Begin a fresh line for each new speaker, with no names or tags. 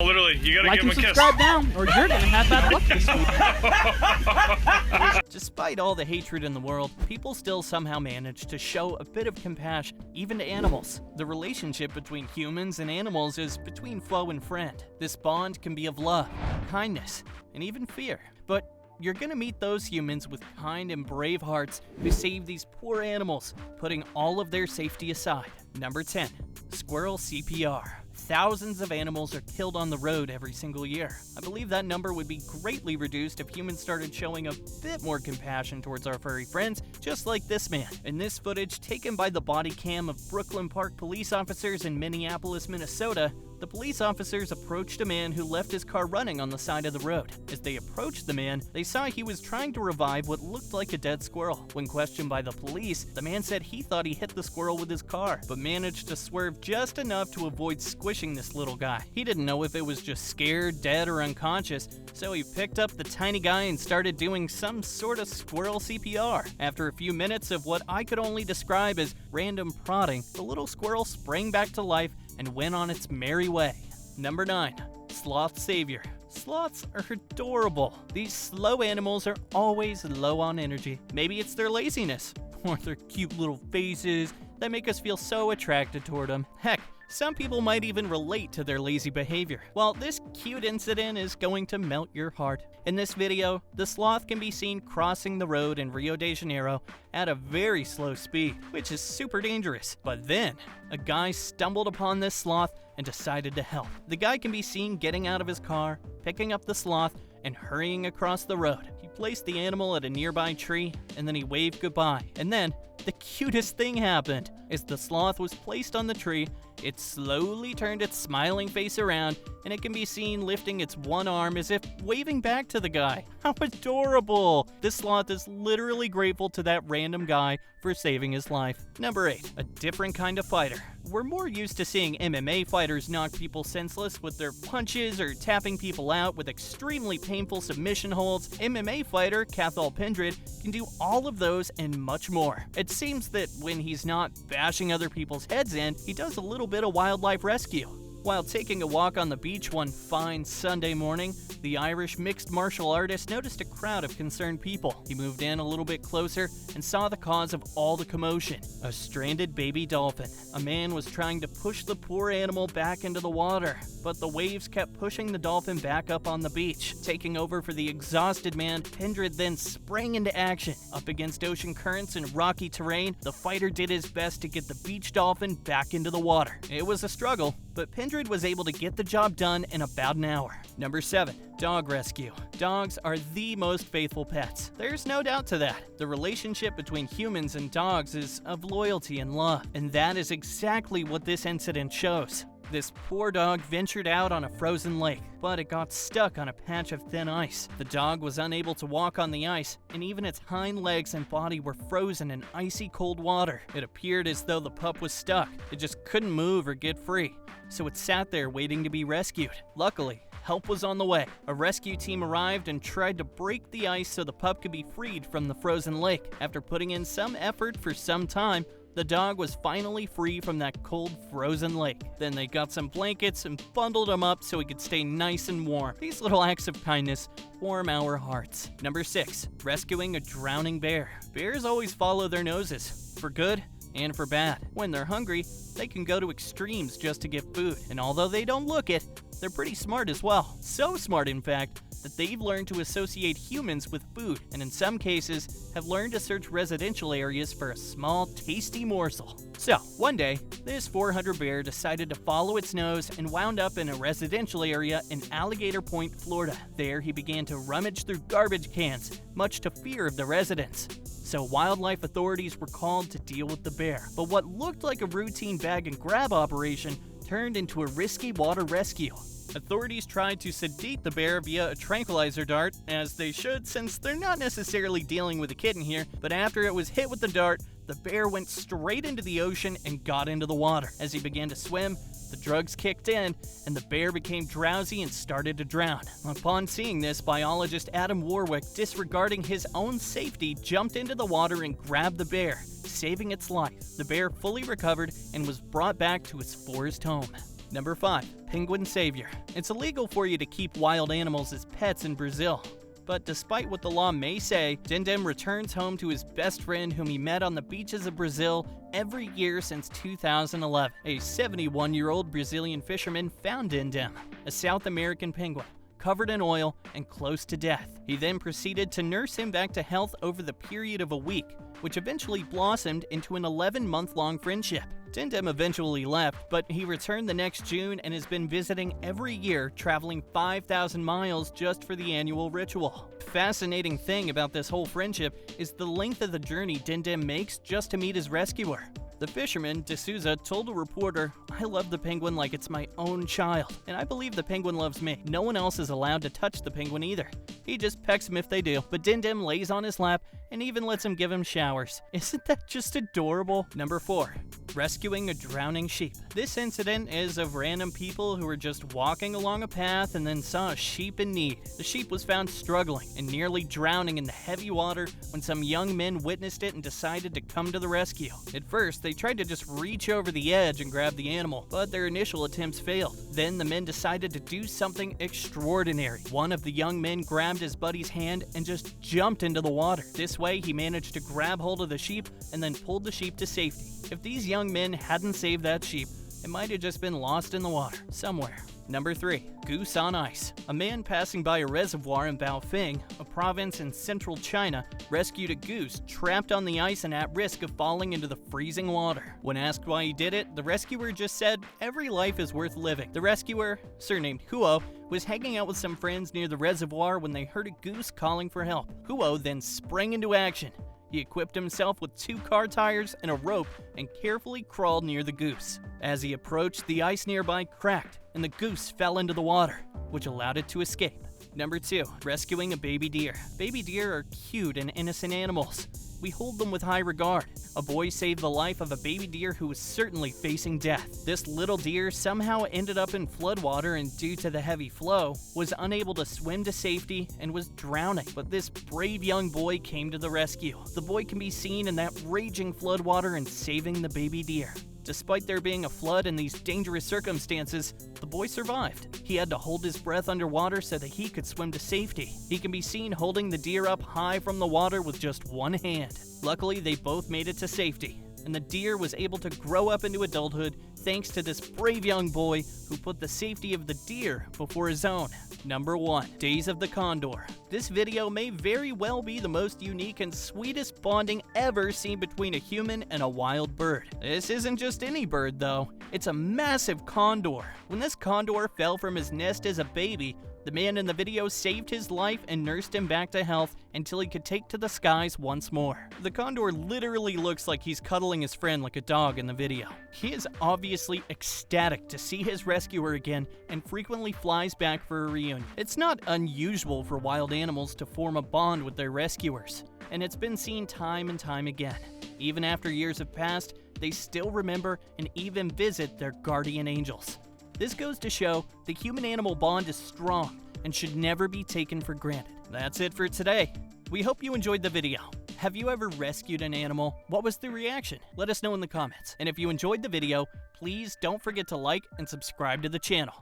Literally, you gotta
Like
give
and
him a kiss.
subscribe now, or you're gonna have bad luck this week.
Despite all the hatred in the world, people still somehow manage to show a bit of compassion, even to animals. The relationship between humans and animals is between foe and friend. This bond can be of love, kindness, and even fear. But you're gonna meet those humans with kind and brave hearts who save these poor animals, putting all of their safety aside. Number 10. Squirrel CPR. Thousands of animals are killed on the road every single year. I believe that number would be greatly reduced if humans started showing a bit more compassion towards our furry friends, just like this man. In this footage, taken by the body cam of Brooklyn Park police officers in Minneapolis, Minnesota, the police officers approached a man who left his car running on the side of the road. As they approached the man, they saw he was trying to revive what looked like a dead squirrel. When questioned by the police, the man said he thought he hit the squirrel with his car, but managed to swerve just enough to avoid squishing this little guy. He didn't know if it was just scared, dead, or unconscious, so he picked up the tiny guy and started doing some sort of squirrel CPR. After a few minutes of what I could only describe as random prodding, the little squirrel sprang back to life and went on its merry way. Number 9. Sloth Savior. Sloths are adorable. These slow animals are always low on energy. Maybe it's their laziness, or their cute little faces that make us feel so attracted toward them. Heck, some people might even relate to their lazy behavior. Well, this cute incident is going to melt your heart. In this video, the sloth can be seen crossing the road in Rio de Janeiro at a very slow speed, which is super dangerous. But then, a guy stumbled upon this sloth and decided to help. The guy can be seen getting out of his car, picking up the sloth, and hurrying across the road. He placed the animal at a nearby tree, and then he waved goodbye. And then, the cutest thing happened. As the sloth was placed on the tree, it slowly turned its smiling face around, and it can be seen lifting its one arm as if waving back to the guy. How adorable! This sloth is literally grateful to that random guy for saving his life. Number 8. A different kind of fighter. We're more used to seeing MMA fighters knock people senseless with their punches or tapping people out with extremely painful submission holds. MMA fighter Cathal Pendred can do all of those and much more. It seems that when he's not bashing other people's heads in, he does a little bit of wildlife rescue. While taking a walk on the beach one fine Sunday morning, the Irish mixed martial artist noticed a crowd of concerned people. He moved in a little bit closer and saw the cause of all the commotion: a stranded baby dolphin. A man was trying to push the poor animal back into the water, but the waves kept pushing the dolphin back up on the beach. Taking over for the exhausted man, Pendred then sprang into action. Up against ocean currents and rocky terrain, the fighter did his best to get the beach dolphin back into the water. It was a struggle, but Pendred was able to get the job done in about an hour. Number 7. Dog rescue. Dogs are the most faithful pets. There's no doubt to that. The relationship between humans and dogs is of loyalty and love, and that is exactly what this incident shows. This poor dog ventured out on a frozen lake, but it got stuck on a patch of thin ice. The dog was unable to walk on the ice, and even its hind legs and body were frozen in icy cold water. It appeared as though the pup was stuck. It just couldn't move or get free, so it sat there waiting to be rescued. Luckily, help was on the way. A rescue team arrived and tried to break the ice so the pup could be freed from the frozen lake. After putting in some effort for some time, the dog was finally free from that cold, frozen lake. Then they got some blankets and bundled him up so he could stay nice and warm. These little acts of kindness warm our hearts. Number 6. Rescuing a drowning bear. Bears always follow their noses, for good and for bad. When they're hungry, they can go to extremes just to get food, and although they don't look it, they're pretty smart as well. So smart, in fact, that they've learned to associate humans with food, and in some cases, have learned to search residential areas for a small, tasty morsel. So, one day, this 400 bear decided to follow its nose and wound up in a residential area in Alligator Point, Florida. There, he began to rummage through garbage cans, much to fear of the residents. So wildlife authorities were called to deal with the bear. But what looked like a routine bag and grab operation turned into a risky water rescue. Authorities tried to sedate the bear via a tranquilizer dart, as they should since they're not necessarily dealing with a kitten here, but after it was hit with the dart, the bear went straight into the ocean and got into the water. As he began to swim, the drugs kicked in, and the bear became drowsy and started to drown. Upon seeing this, biologist Adam Warwick, disregarding his own safety, jumped into the water and grabbed the bear, saving its life. The bear fully recovered and was brought back to its forest home. Number 5. Penguin Savior. It's illegal for you to keep wild animals as pets in Brazil. But despite what the law may say, Dindem returns home to his best friend whom he met on the beaches of Brazil every year since 2011. A 71-year-old Brazilian fisherman found Dindem, a South American penguin, covered in oil and close to death. He then proceeded to nurse him back to health over the period of a week, which eventually blossomed into an 11-month-long friendship. Dindem eventually left, but he returned the next June and has been visiting every year, traveling 5,000 miles just for the annual ritual. Fascinating thing about this whole friendship is the length of the journey Dindem makes just to meet his rescuer. The fisherman, D'Souza, told a reporter, "I love the penguin like it's my own child, and I believe the penguin loves me. No one else is allowed to touch the penguin either. He just pecks him if they do, but Dindem lays on his lap and even lets him give him showers. Isn't that just adorable?" Number 4. Rescuing a drowning sheep. This incident is of random people who were just walking along a path and then saw a sheep in need. The sheep was found struggling and nearly drowning in the heavy water when some young men witnessed it and decided to come to the rescue. At first, they tried to just reach over the edge and grab the animal, but their initial attempts failed. Then the men decided to do something extraordinary. One of the young men grabbed his buddy's hand and just jumped into the water. This way, he managed to grab hold of the sheep and then pulled the sheep to safety. If these young men hadn't saved that sheep, it might have just been lost in the water somewhere. Number 3. Goose on ice. A man passing by a reservoir in Baofeng, a province in central China, rescued a goose trapped on the ice and at risk of falling into the freezing water. When asked why he did it, the rescuer just said, "Every life is worth living." The rescuer, surnamed Huo, was hanging out with some friends near the reservoir when they heard a goose calling for help. Huo then sprang into action. He equipped himself with 2 car tires and a rope and carefully crawled near the goose. As he approached, the ice nearby cracked and the goose fell into the water, which allowed it to escape. Number 2. Rescuing a baby deer. Baby deer are cute and innocent animals. We hold them with high regard. A boy saved the life of a baby deer who was certainly facing death. This little deer somehow ended up in floodwater and due to the heavy flow, was unable to swim to safety and was drowning. But this brave young boy came to the rescue. The boy can be seen in that raging floodwater and saving the baby deer. Despite there being a flood and these dangerous circumstances, the boy survived. He had to hold his breath underwater so that he could swim to safety. He can be seen holding the deer up high from the water with just one hand. Luckily, they both made it to safety, and the deer was able to grow up into adulthood thanks to this brave young boy who put the safety of the deer before his own. Number 1. Days of the Condor. This video may very well be the most unique and sweetest bonding ever seen between a human and a wild bird. This isn't just any bird though, it's a massive condor. When this condor fell from his nest as a baby, the man in the video saved his life and nursed him back to health until he could take to the skies once more. The condor literally looks like he's cuddling his friend like a dog in the video. He is obviously ecstatic to see his rescuer again and frequently flies back for a reunion. It's not unusual for wild animals to form a bond with their rescuers, and it's been seen time and time again. Even after years have passed, they still remember and even visit their guardian angels. This goes to show the human-animal bond is strong and should never be taken for granted. That's it for today. We hope you enjoyed the video. Have you ever rescued an animal? What was the reaction? Let us know in the comments. And if you enjoyed the video, please don't forget to like and subscribe to the channel.